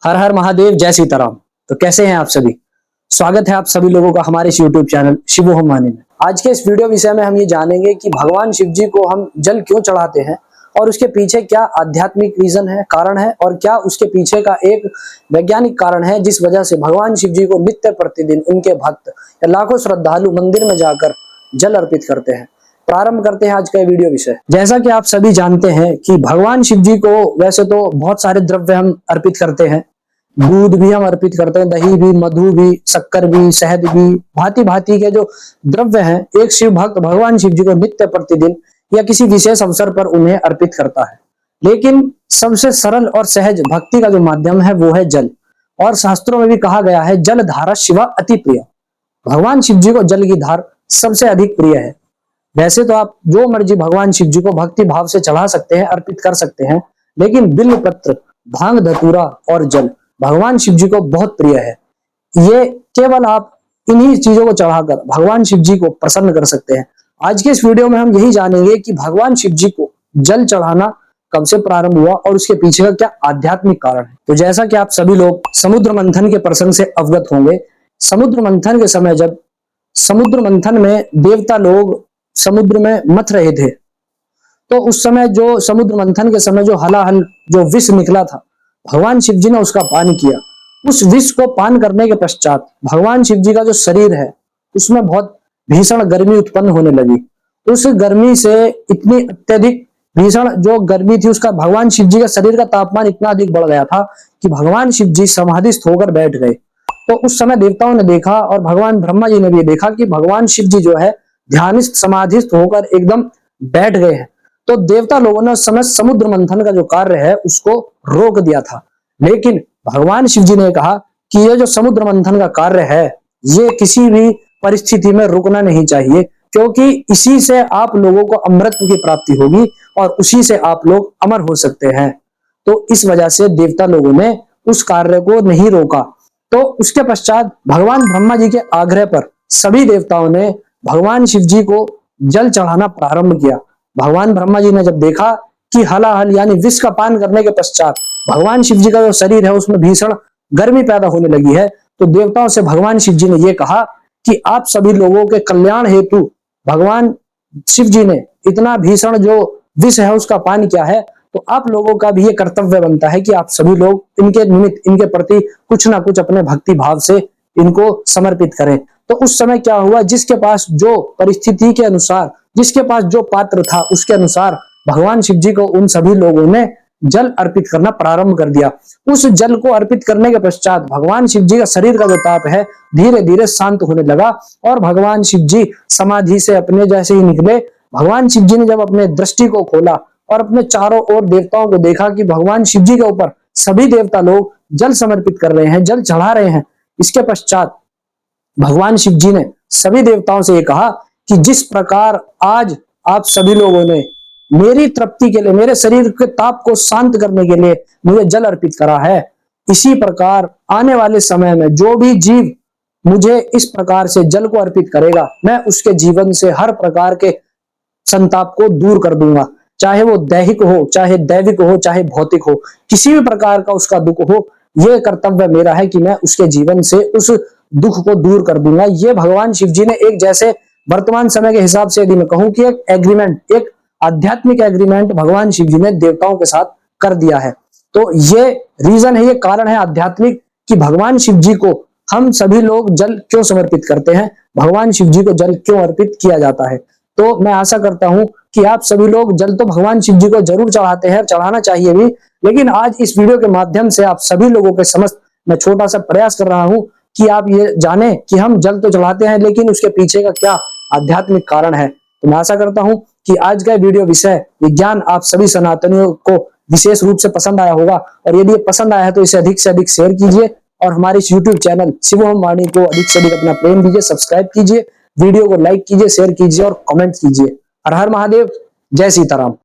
हर हर महादेव, जय सीताराम। तो कैसे हैं आप सभी। स्वागत है आप सभी लोगों का हमारे इस YouTube चैनल शिवोहम वाणी में। आज के इस वीडियो विषय में हम ये जानेंगे कि भगवान शिव जी को हम जल क्यों चढ़ाते हैं और उसके पीछे क्या आध्यात्मिक रीजन है, कारण है, और क्या उसके पीछे का एक वैज्ञानिक कारण है जिस वजह से भगवान शिव जी को नित्य प्रतिदिन उनके भक्त या लाखों श्रद्धालु मंदिर में जाकर जल अर्पित करते हैं। प्रारंभ करते हैं आज का वीडियो विषय। जैसा कि आप सभी जानते हैं कि भगवान शिव जी को वैसे तो बहुत सारे द्रव्य हम अर्पित करते हैं। दूध भी हम अर्पित करते हैं, दही भी, मधु भी, शक्कर भी, शहद भी, भांति भांति के जो द्रव्य हैं एक शिव भक्त भगवान शिव जी को नित्य प्रतिदिन या किसी विशेष अवसर पर उन्हें अर्पित करता है। लेकिन सबसे सरल और सहज भक्ति का जो माध्यम है वो है जल। और शास्त्रों में भी कहा गया है जल धारा शिवा अति प्रिय। भगवान शिव जी को जल की धार सबसे अधिक प्रिय है। वैसे तो आप जो मर्जी भगवान शिव जी को भक्ति भाव से चढ़ा सकते हैं, अर्पित कर सकते हैं, लेकिन बिल्व पत्र, भांग धतूरा और जल भगवान शिव जी को बहुत प्रिय है। ये केवल आप इन्हीं चीजों को चढ़ाकर भगवान शिव जी को प्रसन्न कर सकते हैं। आज के इस वीडियो में हम यही जानेंगे कि भगवान शिव जी को जल चढ़ाना कब से प्रारंभ हुआ और उसके पीछे का क्या आध्यात्मिक कारण है। तो जैसा कि आप सभी लोग समुद्र मंथन के प्रसंग से अवगत होंगे, समुद्र मंथन के समय जब समुद्र मंथन में देवता लोग समुद्र में मथ रहे थे, तो उस समय जो समुद्र मंथन के समय जो हलाहल जो विष निकला था, भगवान शिव जी ने उसका पान किया। उस विष को पान करने के पश्चात भगवान शिव जी का जो शरीर है उसमें बहुत भीषण गर्मी उत्पन्न होने लगी। उस गर्मी से इतनी अत्यधिक भीषण जो गर्मी थी, उसका भगवान शिव जी का शरीर का तापमान इतना अधिक बढ़ गया था कि भगवान शिव जी समाधिस्थ होकर बैठ गए। तो उस समय देवताओं ने देखा और भगवान ब्रह्मा जी ने भी देखा कि भगवान शिव जी जो है ध्यानिस्थ समाधिस्थ होकर एकदम बैठ गए हैं। तो देवता लोगों ने उस समय समुद्र मंथन का जो कार्य है उसको रोक दिया था। लेकिन भगवान शिव जी ने कहा कि ये जो समुद्र मंथन का कार्य है ये किसी भी परिस्थिति में रुकना नहीं चाहिए, क्योंकि इसी से आप लोगों को अमृत की प्राप्ति होगी और उसी से आप लोग अमर हो सकते हैं। तो इस वजह से देवता लोगों ने उस कार्य को नहीं रोका। तो उसके पश्चात भगवान ब्रह्मा जी के आग्रह पर सभी देवताओं ने भगवान शिव जी को जल चढ़ाना प्रारंभ किया। भगवान ब्रह्मा जी ने जब देखा कि हलाहल यानी विष का पान करने के पश्चात भगवान शिव जी का जो शरीर है उसमें भीषण गर्मी पैदा होने लगी है, तो देवताओं से भगवान शिव जी ने यह कहा कि आप सभी लोगों के कल्याण हेतु भगवान शिव जी ने इतना भीषण जो विष है उसका पान किया है, तो आप लोगों का भी ये कर्तव्य बनता है कि आप सभी लोग इनके निमित्त, इनके प्रति कुछ ना कुछ अपने भक्ति भाव से इनको समर्पित करें। तो उस समय क्या हुआ, जिसके पास जो परिस्थिति के अनुसार, जिसके पास जो पात्र था उसके अनुसार भगवान शिव जी को उन सभी लोगों ने जल अर्पित करना प्रारंभ कर दिया। उस जल को अर्पित करने के पश्चात भगवान शिव जी का शरीर का जो ताप है धीरे धीरे शांत होने लगा और भगवान शिव जी समाधि से अपने जैसे ही निकले, भगवान शिव जी ने जब अपने दृष्टि को खोला और अपने चारों ओर देवताओं को देखा कि भगवान शिव जी के ऊपर सभी देवता लोग जल समर्पित कर रहे हैं, जल चढ़ा रहे हैं, इसके पश्चात भगवान शिव जी ने सभी देवताओं से ये कहा कि जिस प्रकार आज आप सभी लोगों ने मेरी तृप्ति के लिए, मेरे शरीर के ताप को शांत करने के लिए मुझे जल अर्पित करा है, इसी प्रकार आने वाले समय में जो भी जीव मुझे इस प्रकार से जल को अर्पित करेगा, मैं उसके जीवन से हर प्रकार के संताप को दूर कर दूंगा। चाहे वो दैहिक हो, चाहे दैविक हो, चाहे भौतिक हो, किसी भी प्रकार का उसका दुख हो, यह कर्तव्य मेरा है कि मैं उसके जीवन से उस दुख को दूर कर दूंगा। ये भगवान शिव जी ने एक, जैसे वर्तमान समय के हिसाब से यदि मैं कहूं कि एक एग्रीमेंट, एक आध्यात्मिक एग्रीमेंट भगवान शिव जी ने देवताओं के साथ कर दिया है। तो ये रीजन है, ये कारण है आध्यात्मिक कि भगवान शिव जी को हम सभी लोग जल क्यों समर्पित करते हैं, भगवान शिव जी को जल क्यों अर्पित किया जाता है। तो मैं आशा करता हूं कि आप सभी लोग जल तो भगवान शिव जी को जरूर चढ़ाते हैं, चढ़ाना चाहिए भी, लेकिन आज इस वीडियो के माध्यम से आप सभी लोगों के समस्त मैं छोटा सा प्रयास कर रहा हूं कि आप ये जाने कि हम जल तो चढ़ाते हैं लेकिन उसके पीछे का क्या आध्यात्मिक कारण है। तो मैं आशा करता हूं कि आज का वीडियो विषय विज्ञान आप सभी सनातनियों को विशेष रूप से पसंद आया होगा, और यदि ये पसंद आया है तो इसे अधिक से अधिक शेयर कीजिए और हमारे इस YouTube चैनल शिवोहम वाणी को अधिक से अधिक अपना प्रेम दीजिए, सब्सक्राइब कीजिए, वीडियो को लाइक कीजिए, शेयर कीजिए और कमेंट कीजिए। हर हर महादेव, जय सीताराम।